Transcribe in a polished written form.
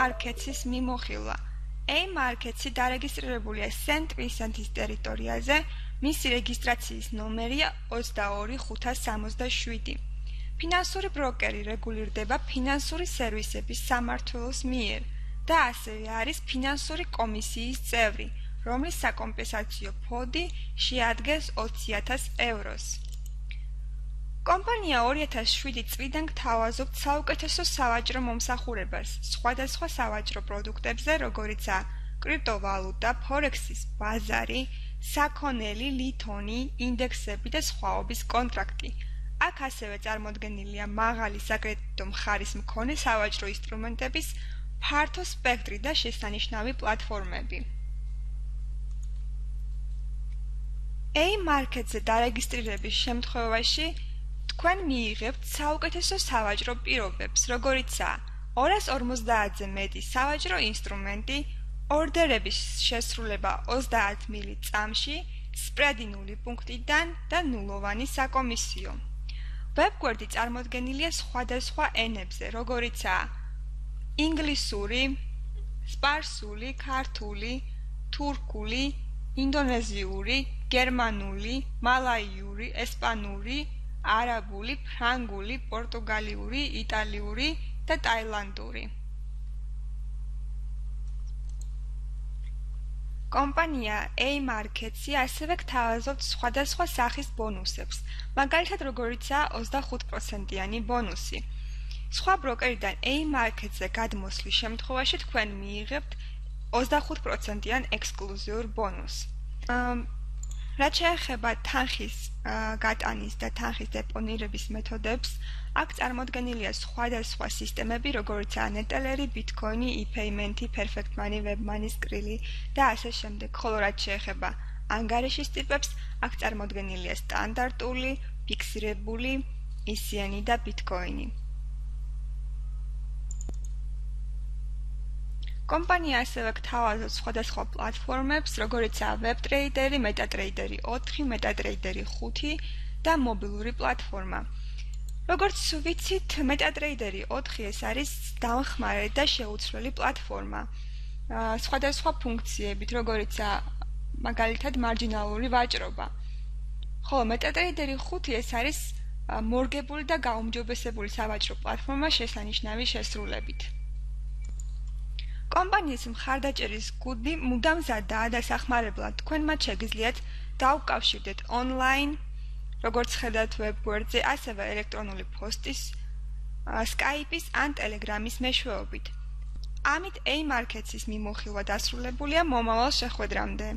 amarkets-ის მიმოხილვა. amarkets-ი დარეგისტრირებულია სენტ-ვინსენტის ტერიტორიაზე, მისი რეგისტრაციის ნომერია 22567. ფინანსური ბროკერი რეგულირდება ფინანსური სერვისების სამმართველოს მიერ და ასევე არის ფინანსური კომისიის წევრი, რომლის საკომპენსაციო ფონდი შეადგენს 20,000 ევროს. კომპანია 2007 წლიდან გთავაზობთ საუკეთესო სავაჭრო მომსახურებას სხვადასხვა სავაჭრო პროდუქტებზე, როგორიცაა კრიპტოვალუტა, ფორექსის ბაზარი, საქონელი, ლითონი, ინდექსები და სხვაობის კონტრაქტი. აქ ასევე წარმოდგენილია მაღალი საკრედიტო მხარის მქონე სავაჭრო ინსტრუმენტების ფართო სპექტრი და შესანიშნავი პლატფორმები. amarkets-ზე დარეგისტრირების შემთხვევაში თქვენ მიიღებთ საუკეთესო სავაჭრო პირობებს, როგორიცაა 250-ზე მეტი სავაჭრო ინსტრუმენტი, ორდერების შესრულება 30 მილი წამში, სპრედი 0 პუნქტიდან და ნულოვანი საკომისიო. ვებგვერდი წარმოდგენილია სხვადასხვა ენებზე, როგორიცაა ინგლისური, სპარსული, ქართული, თურქული, ინდონეზიური, გერმანული, მალაიური, ესპანური, არაბული, ფრანგული, პორტუგალიური, იტალიური და ტაილანდური. კომპანია amarkets-ი ასევე გთავაზობთ სხვადასხვა სახის ბონუსებს, მაგალითად როგორიცაა 25%-იანი ბონუსი. სხვა ბროკერიდან amarkets-ზე გადმოსვლის შემთხვევაში თქვენ მიიღებთ 25%-იან ექსკლუზიურ ბონუსს. რაც შეეხება თანხის გატანის და თანხის დეპონირების მეთოდებს, აქ წარმოდგენილია სხვადასხვა სისტემები, როგორიცაა ნეტელერი, ბიტკოინი, e-payment-ი, perfect money, webmoney, skrill და ასე შემდეგ. ხოლო რაც შეეხება ანგარიშის ტიპებს, აქ წარმოდგენილია სტანდარტული, ფიქსირებული, ECN და ბიტკოინი. კომპანია ასევე გთავაზობთ სხვადასხვა პლატფორმებს, როგორიცაა WebTrader, MetaTrader 4, MetaTrader 5 და მობილური პლატფორმა. როგორც ვიცით, MetaTrader 4 ეს არის დამხმარე და შეუცვლელი პლატფორმა. სხვადასხვა ფუნქციებით, როგორიცაა მაგალითად მარჯინალური ვაჭრობა. ხოლო MetaTrader 5 ეს არის მორგებული და გაუმჯობესებული სავაჭრო პლატფორმა შესანიშნავი შესრულებით. კომპანიის მხარდაჭერის გუნდი მუდამ მზადაა დასახმარებლად თქვენ მათ შეგიძლიათ დაუკავშირდეთ ონლაინ, როგორც ხედავთ ვებგვერდზე, ასევე ელექტრონული პოსტის, Skype-ის ან Telegram-ის მეშვეობით. ამით amarkets-ის მიმოხილვა დასრულებულია მომავალ შეხვედრამდე.